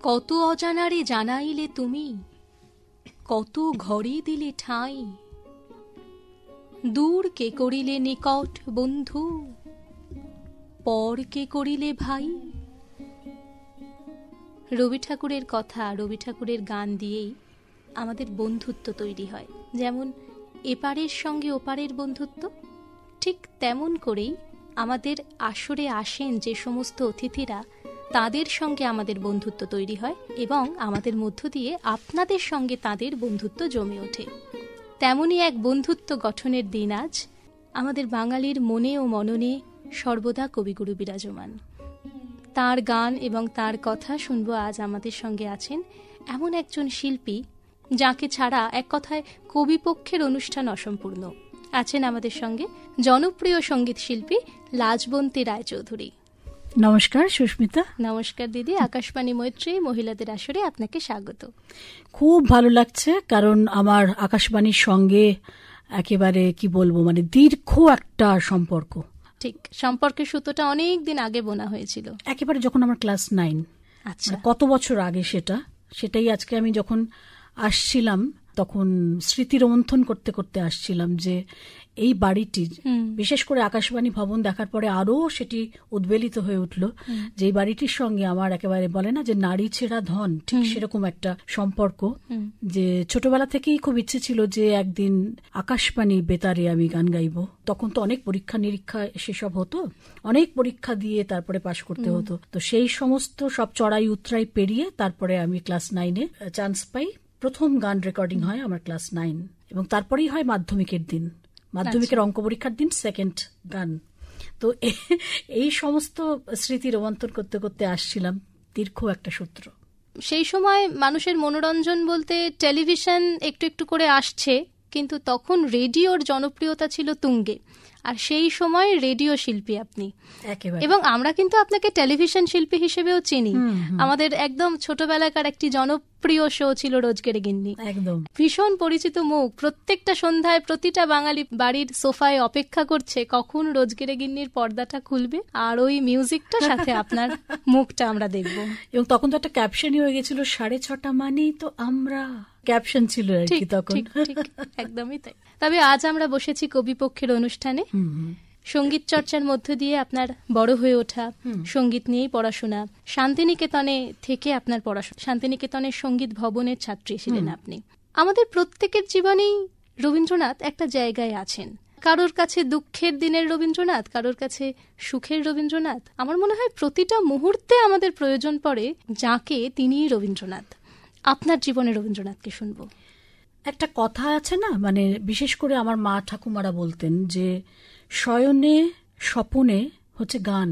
কত অজানারে জানাইলে তুমি, কত ঘরে দিলে ঠাঁই, দূর কে করিলে নিকট বন্ধু, পর কে করিলে ভাই। রবি ঠাকুরের কথা, রবি ঠাকুরের গান দিয়েই আমাদের বন্ধুত্ব তৈরি হয়। যেমন এপারের সঙ্গে ওপারের বন্ধুত্ব, ঠিক তেমন করেই আমাদের আসরে আসেন যে সমস্ত অতিথিরা, তাদের সঙ্গে আমাদের বন্ধুত্ব তৈরি হয় এবং আমাদের মধ্য দিয়ে আপনাদের সঙ্গে তাদের বন্ধুত্ব জমে ওঠে। তেমনই এক বন্ধুত্ব গঠনের দিন আজ আমাদের বাঙালির মনে ও মননে সর্বদা কবিগুরু বিরাজমান। তার গান এবং তার কথা শুনবো। আজ আমাদের সঙ্গে আছেন এমন একজন শিল্পী যাকে ছাড়া এক কথায় কবিপক্ষের অনুষ্ঠান অসম্পূর্ণ। আছেন আমাদের সঙ্গে জনপ্রিয় সঙ্গীত শিল্পী লাজবন্তী রায়চৌধুরী। নমস্কার সুস্মিতা। নমস্কার দিদি। আকাশবাণী মৈত্রী মহিলাদের আসরে আপনাকে স্বাগত। খুব ভালো লাগছে, কারণ আমার আকাশবাণীর সঙ্গে একেবারে কি বলবো, মানে দীর্ঘ একটা সম্পর্ক। ঠিক, সম্পর্কের সুতোটা অনেক দিন আগে বোনা হয়েছিল, একেবারে যখন আমার ক্লাস 9। আচ্ছা, কত বছর আগে সেটাই আজকে আমি যখন আসছিলাম তখন স্মৃতি রোমন্থন করতে করতে আসছিলাম যে এই বাড়িটির, বিশেষ করে আকাশবাণী ভবন দেখার পরে আরো সেটি উদ্বেলিত হয়ে উঠল যে এই বাড়িটির সঙ্গে আমার একেবারে বলে না যে নারী ছেঁড়া ধন, ঠিক সেরকম একটা সম্পর্ক। যে ছোটবেলা থেকেই খুব ইচ্ছে ছিল যে একদিন আকাশবাণী বেতারে আমি গান গাইবো। তখন তো অনেক পরীক্ষা নিরীক্ষা সেসব হতো, অনেক পরীক্ষা দিয়ে তারপরে পাশ করতে হতো। তো সেই সমস্ত সব চড়াই উতরাই পেরিয়ে তারপরে আমি ক্লাস 9-এ চান্স পাই। প্রথম গান রেকর্ডিং হয় আমার ক্লাস 9, এবং তারপরেই হয় মাধ্যমিকের দিন, মাধ্যমিকের অঙ্ক পরীক্ষার দিন সেকেন্ড গান। তো এই সমস্ত স্মৃতি রোমন্থন করতে করতে আসছিলাম, দীর্ঘ একটা সূত্র। সেই সময় মানুষের মনোরঞ্জন বলতে টেলিভিশন একটু একটু করে আসছে, কিন্তু তখন রেডিওর জনপ্রিয়তা ছিল তুঙ্গে। আর সেই সময় রেডিও শিল্পী আপনি, এবং আমরা কিন্তু আপনাকে টেলিভিশন শিল্পী হিসেবেও চিনি। আমাদের একদম ছোটবেলাকার একটি জনপ্রিয় শো ছিল রোজগেরে গিন্নি, একদম ভীষণ পরিচিত মুখ। প্রত্যেকটা সন্ধ্যায় প্রতিটা বাঙালি বাড়ির সোফায় অপেক্ষা করছে কখন রোজগেরে গিন্নির পর্দাটা খুলবে আর ওই মিউজিকটা সাথে আপনার মুখটা আমরা দেখব। এবং তখন তো একটা ক্যাপশনই হয়ে গেছিল, 6:30 মানেই তো আমরা, ক্যাপশন ছিল আর কি তখন। একদমই তাই। তবে আজ আমরা বসেছি কবিপক্ষের অনুষ্ঠানে। সঙ্গীত চর্চার মধ্য দিয়ে আপনার বড় হয়ে ওঠা, সঙ্গীত নিয়েই পড়াশোনা, শান্তিনিকেতনে থেকে আপনার পড়াশোনা, শান্তিনিকেতনের সঙ্গীত ভবনের ছাত্রী ছিলেন আপনি। আমাদের প্রত্যেকের জীবনেই রবীন্দ্রনাথ একটা জায়গায় আছেন। কারোর কাছে দুঃখের দিনের রবীন্দ্রনাথ, কারোর কাছে সুখের রবীন্দ্রনাথ। আমার মনে হয় প্রতিটা মুহূর্তে আমাদের প্রয়োজন পড়ে যাকে, তিনিই রবীন্দ্রনাথ। আপনার জীবনে রবীন্দ্রনাথকে শুনবো। একটা কথা আছে না, মানে বিশেষ করে আমার মা ঠাকুমারা বলতেন যে শয়নে স্বপনে হচ্ছে গান,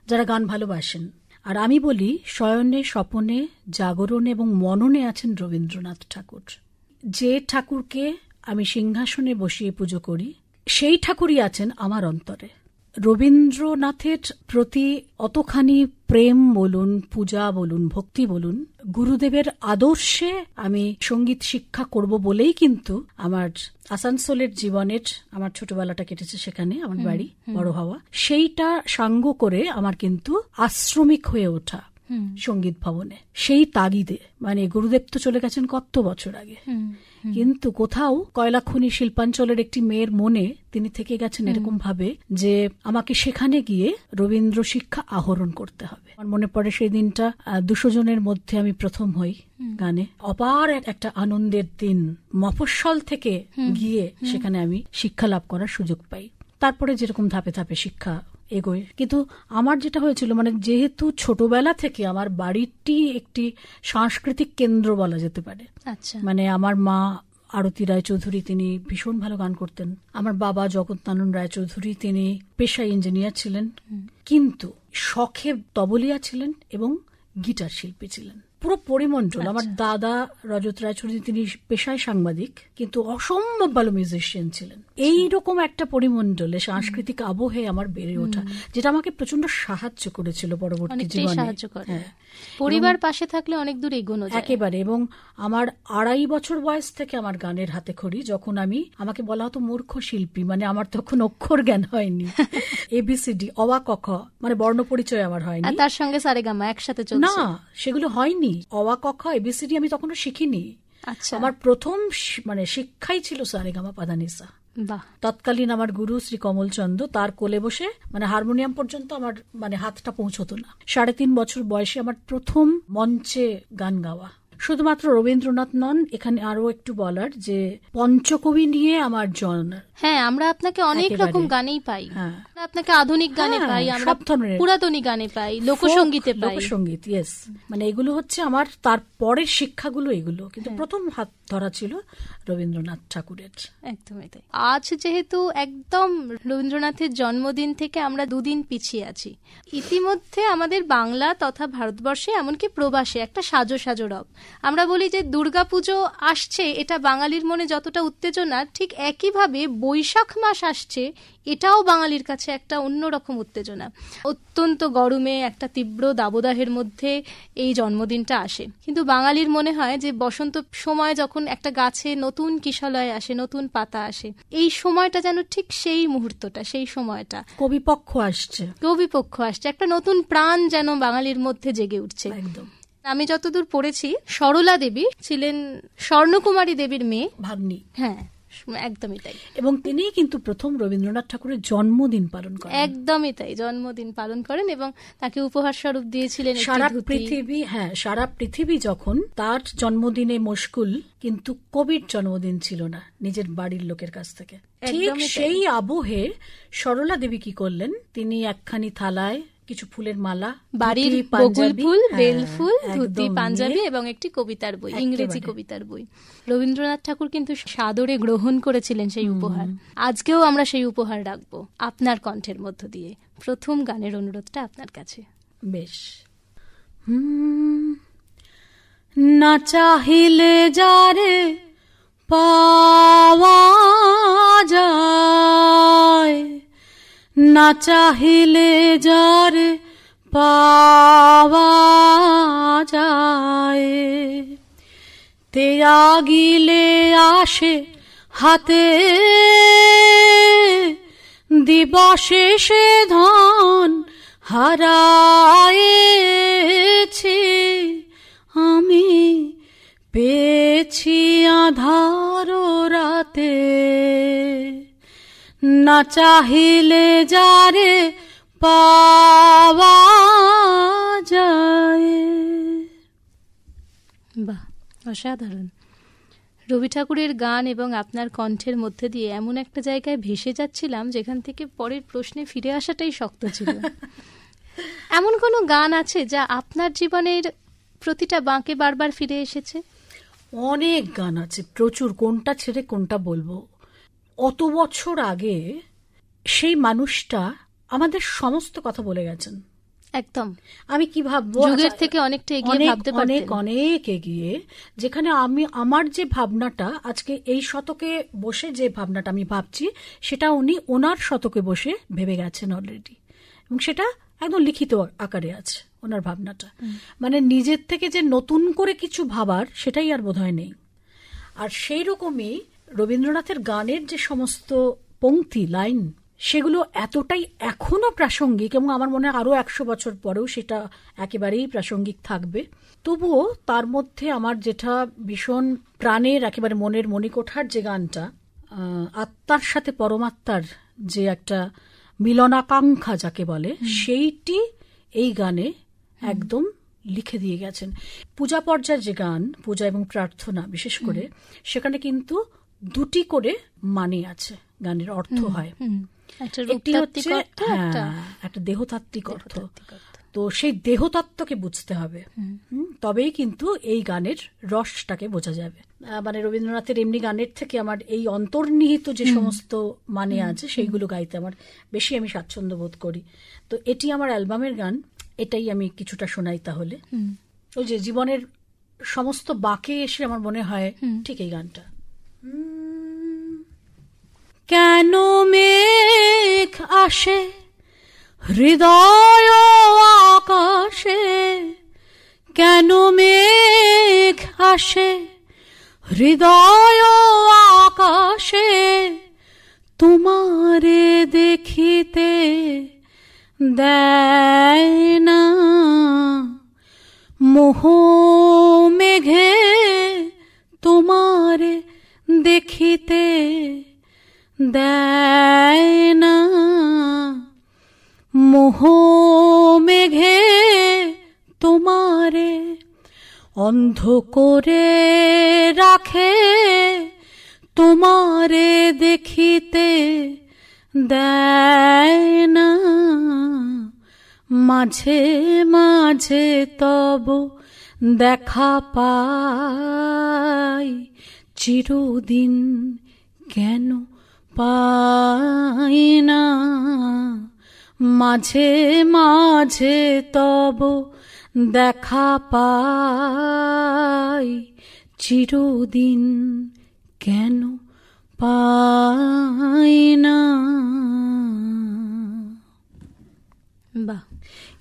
যারা গান ভালোবাসেন। আর আমি বলি শয়নে স্বপনে জাগরণে এবং মননে আছেন রবীন্দ্রনাথ ঠাকুর। যে ঠাকুরকে আমি সিংহাসনে বসিয়ে পুজো করি, সেই ঠাকুরই আছেন আমার অন্তরে। রবীন্দ্রনাথের প্রতি অতখানি প্রেম বলুন, পূজা বলুন, ভক্তি বলুন, গুরুদেবের আদর্শে আমি সঙ্গীত শিক্ষা করব বলেই কিন্তু আমার আসানসোলের জীবনের, আমার ছোটবেলাটা কেটেছে সেখানে, আমার বাড়ি বড় হওয়া, সেইটা সাঙ্গ করে আমার কিন্তু আশ্রমিক হয়ে ওঠা সঙ্গীত ভবনে, সেই তাগিদে। মানে গুরুদেব তো চলে গেছেন কত বছর আগে, কিন্তু কোথাও কয়লাখনি শিল্পাঞ্চলের একটি মেয়ের মনে তিনি থেকে গেছেন এরকম ভাবে যে আমাকে সেখানে গিয়ে রবীন্দ্র শিক্ষা আহরণ করতে হবে। আমার মনে পড়ে সেই দিনটা 200 জনের মধ্যে আমি প্রথম হই গানে। অপার একটা আনন্দের দিন, মফস্বল থেকে গিয়ে সেখানে আমি শিক্ষা লাভ করার সুযোগ পাই। তারপরে যেরকম ধাপে ধাপে শিক্ষা এগোয়। কিন্তু আমার যেটা হয়েছিল, মানে যেহেতু ছোটবেলা থেকে আমার বাড়িটি একটি সাংস্কৃতিক কেন্দ্র বলা যেতে পারে। আচ্ছা, মানে আমার মা আরতি রায়চৌধুরী, তিনি ভীষণ ভালো গান করতেন। আমার বাবা জগৎনারায়ণ রায়চৌধুরী, তিনি পেশায় ইঞ্জিনিয়ার ছিলেন, কিন্তু শখে তবলিয়া ছিলেন এবং গিটার শিল্পী ছিলেন। পুরো পরিমণ্ডল। আমার দাদা রজত রায়চৌধুরী, তিনি পেশায় সাংবাদিক, কিন্তু অসম্ভব ভালো মিউজিশিয়ান ছিলেন। এইরকম একটা পরিমণ্ডলে সাংস্কৃতিক আবহে আমার বেড়ে ওঠা, যেটা আমাকে প্রচন্ড সাহায্য করেছিল পরবর্তী জীবনে। পরিবার পাশে থাকলে অনেক দূর এগোনো যায় একেবারে। এবং আমার 2.5 বছর বয়স থেকে আমার গানের হাতে খড়ি। যখন আমাকে বলা হতো মূর্খ শিল্পী, মানে আমার তখন অক্ষর জ্ঞান হয়নি, ABCD অ আ ক খ মানে বর্ণ পরিচয় আমার হয়নি, তার সঙ্গে সারেগামা একসাথে চলছে না, সেগুলো হয়নি। অ আ ক খ ABCD আমি তখনও শিখিনি। আচ্ছা, আমার প্রথম মানে শিক্ষাই ছিল সারেগামা পাদানিসা। তৎকালীন আমার গুরু শ্রী কমল চন্দ্র, তার কোলে বসে, মানে হারমোনিয়াম পর্যন্ত আমার মানে হাতটা পৌঁছতো না। 3.5 বছর বয়সে আমার প্রথম মঞ্চে গান গাওয়া। শুধুমাত্র রবীন্দ্রনাথ নন, এখানে আরো একটু বলার যে পঞ্চকবি নিয়ে আমার জন্ম। হ্যাঁ, আমরা আপনাকে অনেক রকম গানেই পাই। আপনাকে আধুনিক গানে পাই, আমরা পুরাতনী গানে পাই, লোকসঙ্গীতে পাই। লোকসঙ্গীত, ইয়েস, মানে এগুলো হচ্ছে আমার তার পরের শিক্ষাগুলো এগুলো, কিন্তু প্রথম হাত ধরা ছিল রবীন্দ্রনাথ ঠাকুরের। একদমই তাই। আজ যেহেতু একদম রবীন্দ্রনাথের জন্মদিন থেকে আমরা 2 দিন পিছিয়ে আছি, ইতিমধ্যে আমাদের বাংলা তথা ভারতবর্ষে এমনকি প্রবাসে একটা সাজো সাজো রব। আমরা বলি যে দুর্গাপুজো আসছে, এটা বাঙালির মনে যতটা উত্তেজনা, ঠিক একইভাবে বৈশাখ মাস আসছে, এটাও বাঙালির কাছে একটা অন্যরকম উত্তেজনা। অত্যন্ত গরমে একটা তীব্র দাবদাহের মধ্যে এই জন্মদিনটা আসে, কিন্তু বাঙালির মনে হয় যে বসন্ত সময় যখন একটা গাছে নতুন কিশলয় আসে, নতুন পাতা আসে, এই সময়টা যেন ঠিক সেই মুহূর্তটা, সেই সময়টা কবিপক্ষ আসছে, একটা নতুন প্রাণ যেন বাঙালির মধ্যে জেগে উঠছে। একদম। আমি যতদূর পড়েছি, সরলা দেবী ছিলেন স্বর্ণকুমারী দেবীর মেয়ে, ভাগ্নি। হ্যাঁ, একদমই তাই। এবং তিনি কিন্তু প্রথম রবীন্দ্রনাথ ঠাকুরের জন্মদিন পালন করেন। একদমই তাই, জন্মদিন পালন করেন এবং তাকে উপহার স্বরূপ দিয়েছিলেন সারা পৃথিবী। হ্যাঁ, সারা পৃথিবী যখন তার জন্মদিনে মশগুল, কিন্তু কবির জন্মদিন ছিল না নিজের বাড়ির লোকের কাছ থেকে। ঠিক সেই আবহে সরলা দেবী কি করলেন, তিনি একখানি থালায় কিছু ফুলের মালা, বাড়ির বকুল ফুল, বেল ফুল, ধুতি, পাঞ্জাবি এবং একটি কবিতার বই, ইংরেজি কবিতার বই, রবীন্দ্রনাথ ঠাকুর কিন্তু সাদরে গ্রহণ করেছিলেন সেই উপহার। আজকেও আমরা সেই উপহার রাখবো আপনার কণ্ঠের মধ্য দিয়ে। প্রথম গানের অনুরোধটা আপনার কাছে। বেশ। না চাহিলে যারে পাওয়া যায়, না চাহিলে যারে পাওয়া যায়, ত্যাগিলে আসে হাতে দিবসে সে ধন হারায়েছে, আমি পেয়েছি আধার রাতে, না চাহিলে যারে পাওয়া যায়। বাহ, অসাধারণ। রবি ঠাকুরের গান এবং আপনার কণ্ঠের মধ্যে দিয়ে এমন একটা জায়গায় ভেসে যাচ্ছিলাম যেখান থেকে পরের প্রশ্নে ফিরে আসাটাই শক্ত ছিল। এমন কোনো গান আছে যা আপনার জীবনের প্রতিটা বাঁকে বারবার ফিরে এসেছে? অনেক গান আছে, প্রচুর। কোনটা ছেড়ে কোনটা বলবো। অত বছর আগে সেই মানুষটা আমাদের সমস্ত কথা বলে গেছেন। একদম। আমি কি ভাববো, যুগের থেকে অনেকটা এগিয়ে ভাবতে পারতেন, অনেক এগিয়ে, যেখানে আমার যে ভাবনাটা আজকে এই শতকে বসে, যে ভাবনাটা আমি ভাবছি, সেটা উনি ওনার শতকে বসে ভেবে গেছেন অলরেডি, এবং সেটা একদম লিখিত আকারে আছে ওনার ভাবনাটা। মানে নিজের থেকে যে নতুন করে কিছু ভাবার, সেটাই আর বোধহয় নেই। আর সেই রকমই রবীন্দ্রনাথের গানের যে সমস্ত পংক্তি, লাইন, সেগুলো এতটাই এখনো প্রাসঙ্গিক, এবং আমার মনে হয় আরো 100 বছর পরেও সেটা একেবারেই প্রাসঙ্গিক থাকবে। তবুও তার মধ্যে আমার যেটা ভীষণ প্রাণের, একেবারে মনের মণিকোঠার যে গানটা, আত্মার সাথে পরমাত্মার যে একটা মিলনাকাঙ্ক্ষা যাকে বলে, সেইটি এই গানে একদম লিখে দিয়ে গেছেন। পূজা পর্যায়ের যে গান, পূজা এবং প্রার্থনা বিশেষ করে, সেখানে কিন্তু 2টি করে মানে আছে, গানের অর্থ হয়। একটি হচ্ছে একটা দেহতাত্ত্বিক অর্থ। তো সেই দেহতত্ত্বকে বুঝতে হবে, তবেই কিন্তু এই গানের রসটাকে বোঝা যাবে। মানে রবীন্দ্রনাথের এমনি গানের থেকে আমার এই অন্তর্নিহিত যে সমস্ত মানে আছে, সেইগুলো গাইতে আমার বেশি আমি স্বাচ্ছন্দ্য বোধ করি। তো এটি আমার অ্যালবামের গান, এটাই আমি কিছুটা শোনাই তাহলে। ওই যে জীবনের সমস্ত বাঁকে এসে আমার মনে হয় ঠিক এই গানটা। কেন মেঘ আসে হৃদয় আকাশে, কেন মেঘ আসে হৃদয় আকাশে, তোমারে দেখিতে দেয় না, মোহ মেঘে তোমারে দেখিতে দেয় না, মোহ মেঘে তোমারে অন্ধ করে রাখে, তোমারে দেখিতে দেয় না, মাঝে মাঝে তব দেখা পাই, চিরদিন কেন পাই না, মাঝে মাঝে তব দেখা পাই, চিরদিন কেন পাই না। বাহ,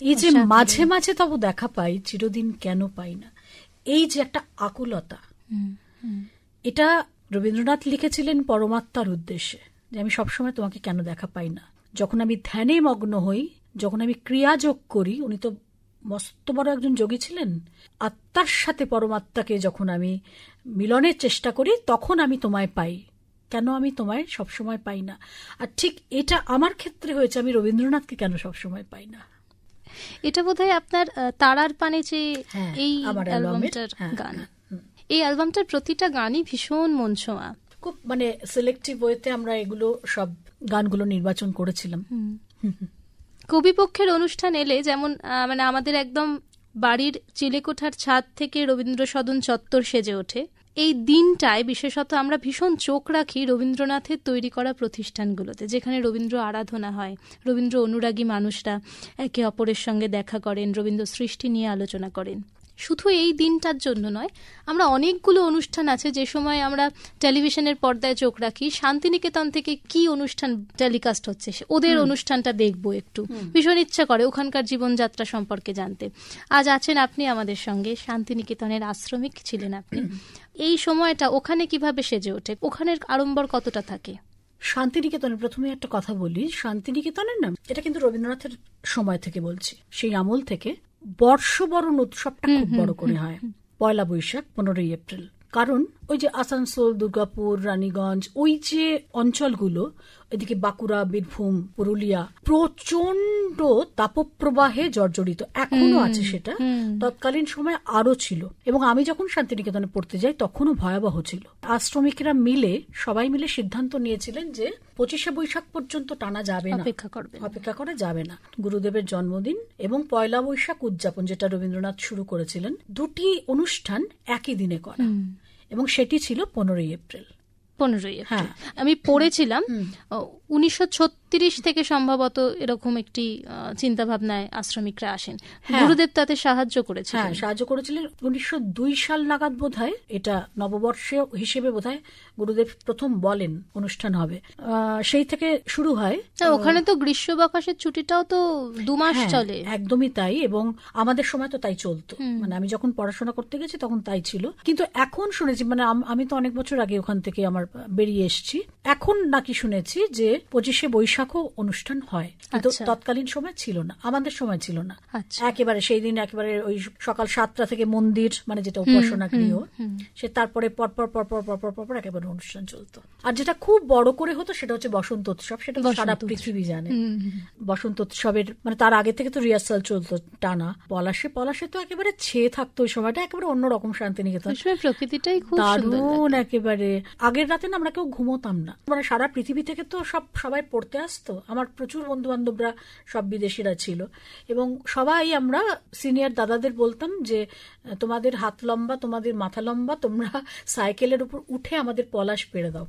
এই যে মাঝে মাঝে তব দেখা পাই, চিরদিন কেন পাই না, এই যে একটা আকুলতা, এটা রবীন্দ্রনাথ লিখেছিলেন পরমাত্মার উদ্দেশ্যে, যে আমি সবসময় তোমাকে কেন দেখা পাই না। যখন আমি ধ্যানে মগ্ন হই, যখন আমি ক্রিয়াযোগ করি, উনি তো মস্ত বড় একজন যোগী ছিলেন, আত্মার সাথে পরমাত্মাকে যখন আমি মিলনের চেষ্টা করি, তখন আমি তোমায় পাই, কেন আমি তোমায় সবসময় পাই না। আর ঠিক এটা আমার ক্ষেত্রে হয়েছে, আমি রবীন্দ্রনাথকে কেন সবসময় পাই না। এটা বোধহয় আপনার তারার পানে যে এই অ্যালবামটার গান, এই অ্যালবামটার প্রতিটা গানই ভীষণ মন ছোঁয়া, খুব মানে সিলেক্টিভ ওয়েতে আমরা এগুলো সব গানগুলো নির্বাচন করেছিলাম। কবিপক্ষের অনুষ্ঠান এলে যেমন মানে আমাদের একদম বাড়ির চিলেকোঠার ছাদ থেকে রবীন্দ্র সদন চত্বর সেজে ওঠে। এই দিনটায় বিশেষত আমরা ভীষণ চোখ রাখি রবীন্দ্রনাথের তৈরি করা প্রতিষ্ঠানগুলোতে, যেখানে রবীন্দ্র আরাধনা হয়, রবীন্দ্র অনুরাগী মানুষরা একে অপরের সঙ্গে দেখা করেন, রবীন্দ্র সৃষ্টি নিয়ে আলোচনা করেন। শুধু এই দিনটার জন্য নয়, আমরা অনেকগুলো অনুষ্ঠান আছে যে সময় আমরা টেলিভিশনের পর্দায় চোখ রাখি, শান্তিনিকেতন থেকে কি অনুষ্ঠান টেলিকাস্ট হচ্ছে, ওদের অনুষ্ঠানটা দেখবো, একটু ভীষণ ইচ্ছা করে ওখানকার জীবনযাত্রা সম্পর্কে জানতে। আজ আছেন আপনি আমাদের সঙ্গে, শান্তিনিকেতনের আশ্রমিক ছিলেন আপনি। এই সময়টা ওখানে কিভাবে সেজে ওঠে, ওখানের আড়ম্বর কতটা থাকে? শান্তিনিকেতনের প্রথমে একটা কথা বলি, শান্তিনিকেতনের নাম এটা কিন্তু রবীন্দ্রনাথের সময় থেকে বলছি, সেই আমল থেকে বর্ষবরণ উৎসবটা খুব বড় করে হয়, পয়লা বৈশাখ 15ই এপ্রিল। কারণ ওই যে আসানসোল, দুর্গাপুর, রানীগঞ্জ, ওই যে অঞ্চলগুলো, এদিকে বাঁকুড়া, বীরভূম, পুরুলিয়া, প্রচন্ড তাপপ্রবাহে জর্জরিত, এখনো আছে সেটা, তৎকালীন সময় আরো ছিল। এবং আমি যখন শান্তিনিকেতনে পড়তে যাই তখনও ভয়াবহ ছিল। আশ্রমিকরা মিলে সবাই মিলে সিদ্ধান্ত নিয়েছিলেন যে 25শে বৈশাখ পর্যন্ত টানা যাবে না, অপেক্ষা করা যাবে না। গুরুদেবের জন্মদিন এবং পয়লা বৈশাখ উদযাপন, যেটা রবীন্দ্রনাথ শুরু করেছিলেন, দুটি অনুষ্ঠান একই দিনে করা, এবং সেটি ছিল 15ই এপ্রিল। 15ই এপ্রিল আমি পড়েছিলাম 1936 থেকে সম্ভবত এরকম একটি চিন্তা ভাবনায় আশ্রমিকরা আসেন। গুরুদেব তাতে সাহায্য করেছিলেন। হ্যাঁ, সাহায্য করেছিলেন। 1902 সাল নাগাদ বোধহয়, এটা নববর্ষ হিসেবে বোধহয় গুরুদেব প্রথম বলেন অনুষ্ঠান হবে, সেই থেকে শুরু হয়। ওখানে তো গ্রীষ্মাবকাশের ছুটিটাও তো 2 মাস চলে। একদমই তাই, এবং আমাদের সময় তো তাই চলতো, মানে আমি যখন পড়াশোনা করতে গেছি তখন তাই ছিল। কিন্তু এখন শুনেছি, মানে আমি তো অনেক বছর আগে ওখান থেকে আমার বেরিয়ে এসেছি, এখন নাকি শুনেছি যে 25শে বৈশাখও অনুষ্ঠান হয়, কিন্তু তৎকালীন সময় ছিল না, আমাদের সময় ছিল না। একেবারে সেই দিন একেবারে ওই সকাল 7টা থেকে মন্দির, মানে যেটা উপাসনা গৃহ, সে তারপরে পরপর পরপর পরপর পরপর একেবারে অনুষ্ঠান চলতো। আর যেটা খুব বড় করে হতো সেটা হচ্ছে বসন্ত উৎসব, সেটা সারা পৃথিবী জানে। বসন্ত উৎসবের মানে তার আগে থেকে তো রিহার্সাল চলতো টানা। পলাশে তো একেবারে ছেয়ে থাকতো ওই সময়টা, একেবারে অন্যরকম শান্তিনিকেতন, প্রকৃতিটাই খুব দারুণ একেবারে। আগের রাতে না আমরা কেউ ঘুমোতাম না, মানে সারা পৃথিবী থেকে তো সবাই পড়তে আসতো। আমার প্রচুর বন্ধু বান্ধবরা সব বিদেশিরা ছিল, এবং সবাই আমরা সিনিয়র দাদাদের বলতাম যে তোমাদের হাত লম্বা, তোমাদের মাথা লম্বা, তোমরা সাইকেলের উপর উঠে আমাদের পলাশ পেড়ে দাও।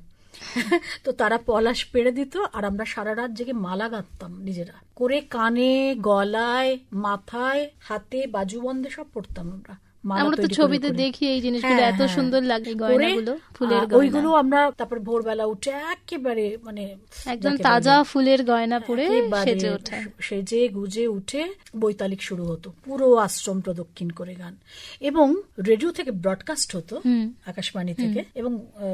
তো তারা পলাশ পেড়ে দিত, আর আমরা সারা রাত জেগে মালা গাঁথতাম নিজেরা করে, কানে, গলায়, মাথায়, হাতে, বাজুবন্ধে সব পড়তাম আমরা মালা আমরা তো তৈরি ছবিতে করে। দেখি এই জিনিসগুলো হ্যাঁ, এত হ্যাঁ। সুন্দর লাগে, করে, গয়নাগুলো, ফুলের গয়না, ওইগুলো আমরা তারপর ভোরবেলা উঠে একেবারে মানে একদম যাকে তাজা বলে, ফুলের গয়না পরে একেবারে সেজে ওঠা। সেজে গুজে উঠে বৈতালিক শুরু হতো, পুরো আশ্রম প্রদক্ষিণ করে গান, এবং রেডিও থেকে ব্রডকাস্ট হতো, আকাশবাণী থেকে এবং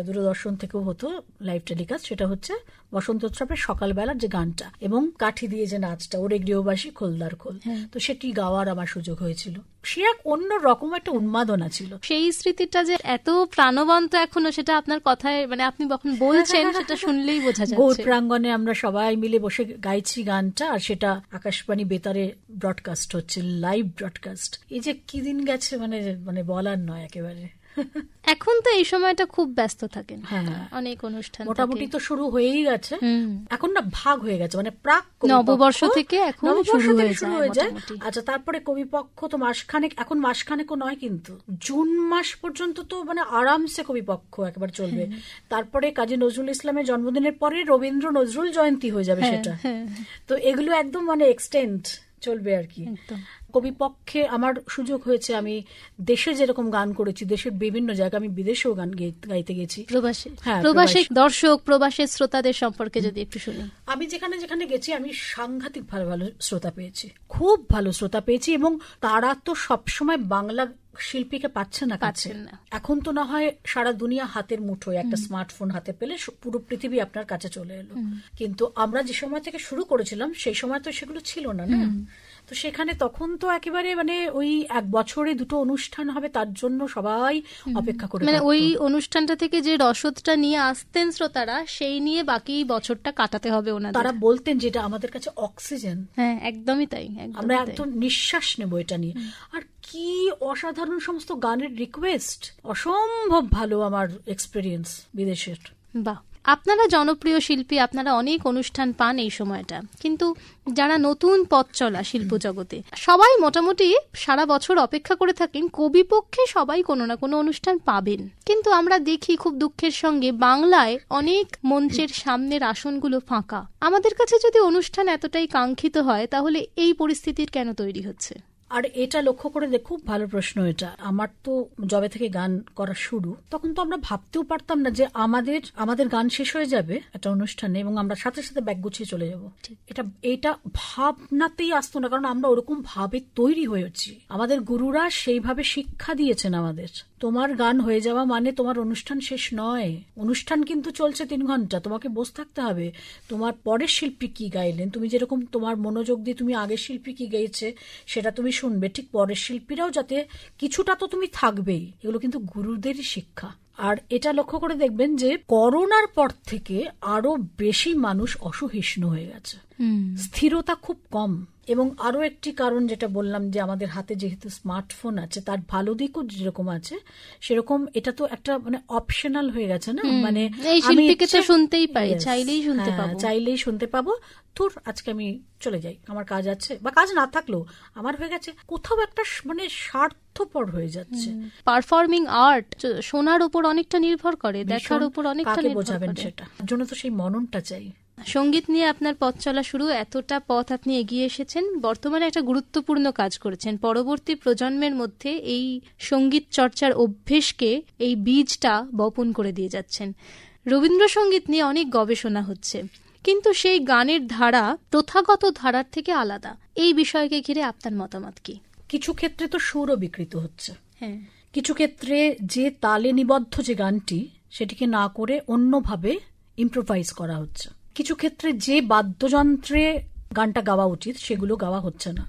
দূরদর্শন থেকেও হতো লাইভ টেলিকাস্ট। সেটা হচ্ছে বসন্ত উৎসবের সকালবেলার যে গানটা এবং কাঠি দিয়ে যে নাচটা, ওরে গৃহবাসী খোলদার খোল, তো সেটি গাওয়ার আমার সুযোগ হয়েছিল। সে এক অন্য রকম একটা উন্মাদনা ছিল। সেই স্মৃতিটা যে এত প্রাণবন্ত এখনো, সেটা আপনার কথায় মানে আপনি যখন বলছেন সেটা শুনলেই বোঝা গৌর যাচ্ছে। প্রাঙ্গণে আমরা সবাই মিলে বসে গাইছি গানটা, আর সেটা আকাশবাণী বেতারে ব্রডকাস্ট হচ্ছে, লাইভ ব্রডকাস্ট। এই যে কি দিন গেছে মানে মানে বলার নয় একেবারে। এখন তো এই সময়টা খুব ব্যস্ত থাকেন, হ্যাঁ, অনেক অনুষ্ঠান মোটামুটি থাকে। তো শুরু হয়েই গেছে, এখন না ভাগ হয়ে গেছে, মানে প্রাক নববর্ষ থেকে এখন শুরু হয়ে যায়। আচ্ছা, তারপরে কবিপক্ষ তো মাসখানেক, এখন মাসখানেকও নয় কিন্তু জুন মাস পর্যন্ত তো মানে আরামসে কবিপক্ষ একবার চলবে। তারপরে কাজী নজরুল ইসলামের জন্মদিনের পরে রবীন্দ্র নজরুল জয়ন্তী হয়ে যাবে সেটা। তো এগুলো একদম মানে এক্সটেন্ড চলবে আর কি। কবিপক্ষে আমার সুযোগ হয়েছে, আমি দেশে যেরকম গান করেছি, দেশের বিভিন্ন জায়গায়, আমি বিদেশেও গান গাইতে গেছি। প্রবাসী দর্শক, প্রবাসের শ্রোতাদের সম্পর্কে যদি একটু শুনি। আমি যেখানে যেখানে গেছি আমি সাংঘাতিক ভালো ভালো শ্রোতা পেয়েছি, খুব ভালো শ্রোতা পেয়েছি, এবং তারা তো সবসময় বাংলা শিল্পীকে পাচ্ছে না কাছে। এখন তো না হয় সারা দুনিয়া হাতের মুঠোয়, একটা স্মার্টফোন হাতে পেলে পুরো পৃথিবী আপনার কাছে চলে এলো, কিন্তু আমরা যে সময় থেকে শুরু করেছিলাম সেই সময় তো সেগুলো ছিল না। তো সেখানে তখন তো একেবারে মানে ওই এক বছরে 2টো অনুষ্ঠান হবে, তার জন্য সবাই অপেক্ষা করে, মানে ওই অনুষ্ঠানটা থেকে যে রসদটা নিয়ে আসতেন শ্রোতারা, সেই নিয়ে বাকি বছরটা কাটাতে হবে ওনাদের। তারা বলতেন যেটা আমাদের কাছে অক্সিজেন। হ্যাঁ, একদমই তাই, আমরা একদম নিঃশ্বাস নেব এটা নিয়ে। আর কি অসাধারণ সমস্ত গানের রিকোয়েস্ট, অসম্ভব ভালো আমার এক্সপেরিয়েন্স বিদেশের। বাহ, আপনারা জনপ্রিয় শিল্পী, আপনারা অনেক অনুষ্ঠান পান এই সময়টা, কিন্তু যারা নতুন পথ চলা শিল্প জগতে, সবাই মোটামুটি সারা বছর অপেক্ষা করে থাকেন কবিপক্ষে সবাই কোনো না কোনো অনুষ্ঠান পাবেন। কিন্তু আমরা দেখি খুব দুঃখের সঙ্গে বাংলায় অনেক মঞ্চের সামনের আসনগুলো ফাঁকা। আমাদের কাছে যদি অনুষ্ঠান এতটাই কাঙ্ক্ষিত হয়, তাহলে এই পরিস্থিতির কেন তৈরি হচ্ছে? আর এটা লক্ষ্য করে খুব ভালো প্রশ্ন এটা। আমার তো যবে থেকে গান করা শুরু, তখন তো আমরা ভাবতেও পারতাম না যে আমাদের গান শেষ হয়ে যাবে একটা অনুষ্ঠানে এবং আমরা সাথে সাথে ব্যাগ গুছিয়ে চলে যাব। এটা ভাবনাতেই আসতো না, কারণ আমরা ওরকম ভাবে তৈরি হয়েছি। আমাদের গুরুরা সেইভাবে শিক্ষা দিয়েছেন আমাদের, তোমার গান হয়ে যাওয়া মানে তোমার অনুষ্ঠান শেষ নয়। অনুষ্ঠান কিন্তু চলছে 3 ঘন্টা, তোমাকে বসে থাকতে হবে। তোমার পরের শিল্পী কি গাইলেন, তুমি যেরকম তোমার মনোযোগ দিয়ে তুমি আগের শিল্পী কি গাইছে সেটা তুমি শুনবে, ঠিক পরের শিল্পীরাও যাতে কিছুটা তো তুমি থাকবেই। এগুলো কিন্তু গুরুদেরই শিক্ষা। আর এটা লক্ষ্য করে দেখবেন যে করোনার পর থেকে আরো বেশি মানুষ অসহিষ্ণু হয়ে গেছে, স্থিরতা খুব কম। এবং আরো একটি কারণ যেটা বললাম, যে আমাদের হাতে যেহেতু স্মার্টফোন আছে, তার ভালো দিকও যেরকম আছে সেরকম এটা তো একটা মানে অপশনাল হয়ে গেছে না, মানে আমি শুনতেই পাই, চাইলেই শুনতে পাবো। তোর আজকে আমি চলে যাই, আমার কাজ আছে, বা কাজ না থাকলেও আমার হয়ে গেছে, কোথাও একটা মানে স্বার্থপর হয়ে যাচ্ছে। পারফর্মিং আর্ট শোনার উপর অনেকটা নির্ভর করে, দেখার উপর অনেকটা নির্ভর করে, সেটা জন্য তো সেই মননটা চাই। সঙ্গীত নিয়ে আপনার পথ চলা শুরু, এতটা পথ আপনি এগিয়ে এসেছেন, বর্তমানে একটা গুরুত্বপূর্ণ কাজ করেছেন। পরবর্তী প্রজন্মের মধ্যে এই সঙ্গীত চর্চার অভ্যেসকে, এই বীজটা বপন করে দিয়ে যাচ্ছেন। রবীন্দ্রসঙ্গীত নিয়ে অনেক গবেষণা হচ্ছে, কিন্তু সেই গানের ধারা প্রথাগত ধারার থেকে আলাদা। এই বিষয়কে ঘিরে আপনার মতামত কি? কিছু ক্ষেত্রে তো সুরও বিকৃত হচ্ছে, কিছু ক্ষেত্রে যে তালে নিবদ্ধ যে গানটি, সেটিকে না করে অন্যভাবে ইম্প্রোভাইজ করা হচ্ছে। কিছু ক্ষেত্রে যে বাদ্যযন্ত্রে গানটা গাওয়া উচিত সেগুলো গাওয়া হচ্ছে না।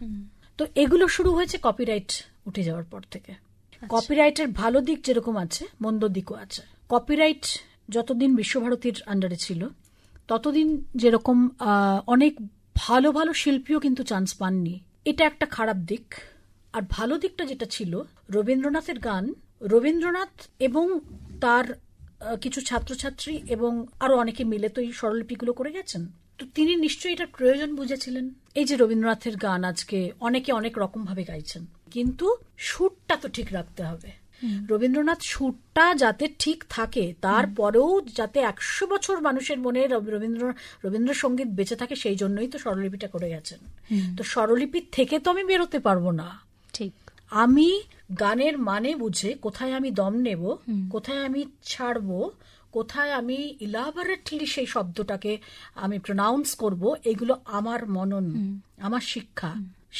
তো এগুলো শুরু হয়েছে কপিরাইট উঠে যাওয়ার পর থেকে। কপিরাইটের ভালো দিক যেরকম আছে, মন্দ দিকও আছে। কপিরাইট যতদিন বিশ্বভারতীর আন্ডারে ছিল, ততদিন যেরকম অনেক ভালো ভালো শিল্পীও কিন্তু চান্স পাননি, এটা একটা খারাপ দিক। আর ভালো দিকটা যেটা ছিল, রবীন্দ্রনাথের গান, রবীন্দ্রনাথ এবং তার কিছু ছাত্রছাত্রী এবং আরো অনেকে মিলে তো এই স্বরলিপিগুলো করে গেছেন। তো তিনি নিশ্চয়ই এটার প্রয়োজন বুঝেছিলেন। এই যে রবীন্দ্রনাথের গান আজকে অনেকে অনেক রকম ভাবে গাইছেন, কিন্তু সুরটা তো ঠিক রাখতে হবে। রবীন্দ্রনাথ সুরটা যাতে ঠিক থাকে, তারপরেও যাতে 100 বছর মানুষের মনে রবীন্দ্রসঙ্গীত বেঁচে থাকে, সেই জন্যই তো স্বরলিপিটা করে গেছেন। তো স্বরলিপি থেকে তো আমি বেরোতে পারবো না, ঠিক। আমি গানের মানে বুঝে কোথায় আমি দম নেব, কোথায় আমি ছাড়বো, কোথায় আমি ইলাবরেটলি সেই শব্দটাকে আমি প্রোনাউন্স করব, এগুলো আমার মনন, আমার শিক্ষা।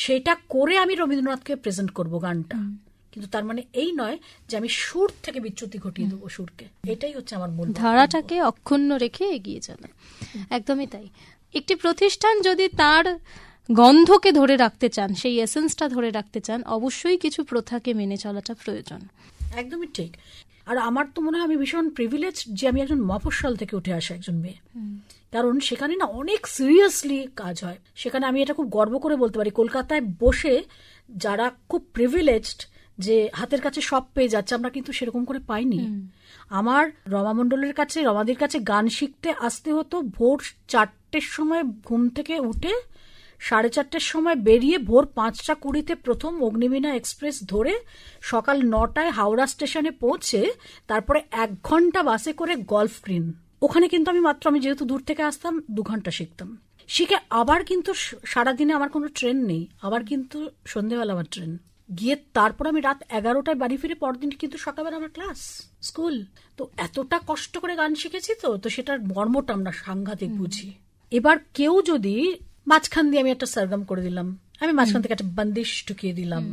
সেটা করে আমি রবীন্দ্রনাথকে প্রেজেন্ট করব গানটা। কিন্তু তার মানে এই নয় যে আমি সুর থেকে বিচ্যুতি ঘটিয়ে দেবো সুরকে। এটাই হচ্ছে আমার মূল ধারাটাকে অক্ষুণ্ণ রেখে এগিয়ে চলা। একদমই তাই। একটি প্রতিষ্ঠান যদি তার গন্ধকে ধরে রাখতে চান, সেই এসেন্সটা ধরে রাখতে চান, অবশ্যই কিছু প্রথাকে মেনে চলাটা প্রয়োজন। একদমই ঠিক। আর আমার তো মনে হয় আমি ভীষণ প্রিভিলেজ যে আমি একজন মফস্বল থেকে উঠে আসা একজন মেয়ে, কারণ সেখানে না অনেক সিরিয়াসলি কাজ হয়। সেখানে আমি এটা খুব গর্ব করে বলতে পারি, কলকাতায় বসে যারা খুব প্রিভিলেজড যে হাতের কাছে সব পেয়ে যাচ্ছে, আমরা কিন্তু সেরকম করে পাইনি। আমার রমামণ্ডলের কাছে, রমাদির কাছে গান শিখতে আসতে হতো ভোর 4টের সময় ঘুম থেকে উঠে, 4:30 সময় বেরিয়ে ভোর 5:20 প্রথম অগ্নিবীণা এক্সপ্রেস ধরে সকাল 9টায় হাওড়া স্টেশনে পৌঁছে তারপরে 1 ঘন্টা বাসে করে গলফ গ্রিন। ওখানে কিন্তু আমি যেহেতু দূর থেকে আসতাম 2 ঘন্টা শিখতাম। শিখে আবার কিন্তু সারাদিনে আমার কোনো ট্রেন নেই, আবার কিন্তু সন্ধ্যেবেলা আমার ট্রেন গিয়ে তারপর আমি রাত 11টায় বাড়ি ফিরে, পরদিন কিন্তু সকালবেলা আমার ক্লাস, স্কুল। তো এতটা কষ্ট করে গান শিখেছি তো সেটার মর্মটা আমরা সাংঘাতিক বুঝি। এবার কেউ যদি মাঝখান দিয়ে আমি একটা সরগম করে দিলাম, আমি মাঝখান থেকে একটা বন্দিশ ঢুকিয়ে দিলাম,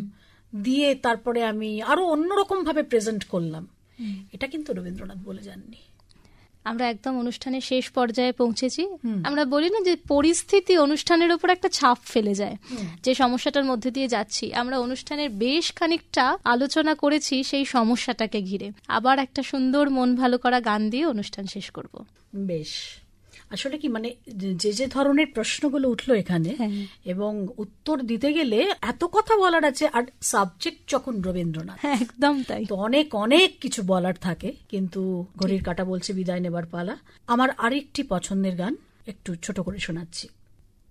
দিয়ে তারপরে আমি আরো অন্যরকম ভাবে প্রেজেন্ট করলাম, এটা কিন্তু রবীন্দ্রনাথ বলে যাননি। আমরা একদম অনুষ্ঠানের শেষ পর্যায়ে পৌঁছেছি। আমরা বলি না যে পরিস্থিতি অনুষ্ঠানের উপর একটা ছাপ ফেলে যায়। যে সমস্যাটার মধ্যে দিয়ে যাচ্ছি, আমরা অনুষ্ঠানের বেশ খানিকটা আলোচনা করেছি সেই সমস্যাটাকে ঘিরে। আবার একটা সুন্দর মন ভালো করা গান দিয়ে অনুষ্ঠান শেষ করব। বেশ, আসলে কি মানে যে ধরনের প্রশ্নগুলো উঠলো এখানে, এবং উত্তর দিতে গেলে এত কথা বলার আছে, আর সাবজেক্ট যখন রবীন্দ্রনাথ, একদম তাই, তো অনেক অনেক কিছু বলার থাকে। কিন্তু ঘড়ির কাঁটা বলছে বিদায় নেবার পালা। আমার আরেকটি পছন্দের গান একটু ছোট করে শোনাচ্ছি।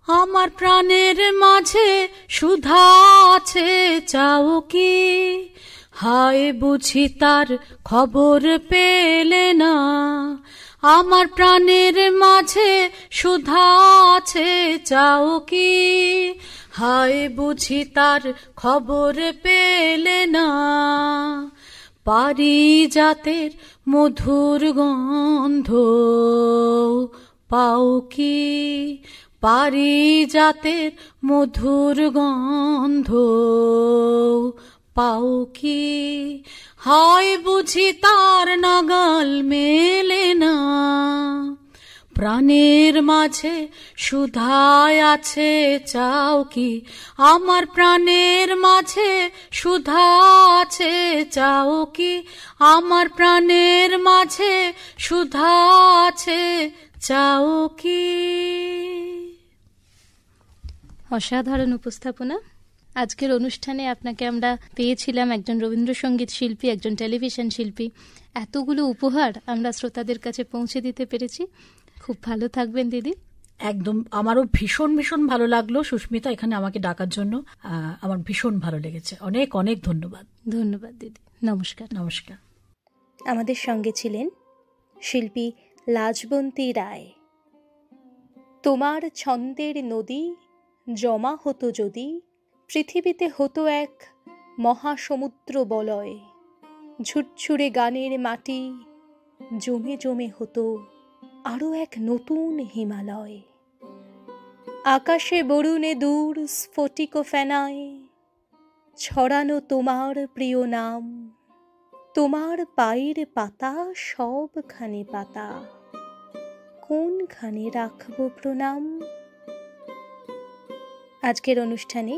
আমার প্রাণের মাঝে সুধা আছে চাও কি, হায় বুঝি তার খবর পেলে না। আমার প্রাণের মাঝে সুধা আছে চাও কি, হায় বুঝি তার খবর পেলে না। পারিজাতের মধুর গন্ধ পাও কি, পারিজাতের মধুর গন্ধ পাও কি, হায় বুঝি তার নাগাল মেলে না। প্রাণের মাঝে সুধায় আছে চাও কি, আমার প্রাণের মাঝে সুধা আছে চাও কি, আমার প্রাণের মাঝে সুধা আছে চাও কি। অসাধারণ উপস্থাপনা। আজকের অনুষ্ঠানে আপনাকে আমরা পেয়েছিলাম একজন রবীন্দ্রসঙ্গীত শিল্পী, একজন টেলিভিশন শিল্পী। এতগুলো উপহার আমরা শ্রোতাদের কাছে পৌঁছে দিতে পেরেছি। খুব ভালো থাকবেন দিদি। একদম, আমারও ভীষণ ভীষণ ভালো লাগলো সুস্মিতা এখানে আমাকে ডাকার জন্য। আমার ভীষণ ভালো লেগেছে। অনেক অনেক ধন্যবাদ। ধন্যবাদ দিদি। নমস্কার। নমস্কার। আমাদের সঙ্গে ছিলেন শিল্পী লাজবন্তী রায়। তোমার ছন্দের নদী জমা হতো যদি, পৃথিবীতে হতো এক মহাসমুদ্র বলয়। ঝুরঝুরে গানের মাটি জমে জমে হতো আরো এক নতুন হিমালয়। আকাশে বরুণে দূর স্ফটিক ফেনায় ছড়ানো তোমার প্রিয় নাম। তোমার পায়ের পাতা সবখানে পাতা, কোনখানে রাখবো প্রণাম। আজকের অনুষ্ঠানে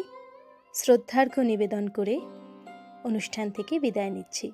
শ্রদ্ধার্ঘ্য নিবেদন করে অনুষ্ঠান থেকে বিদায় নিচ্ছি।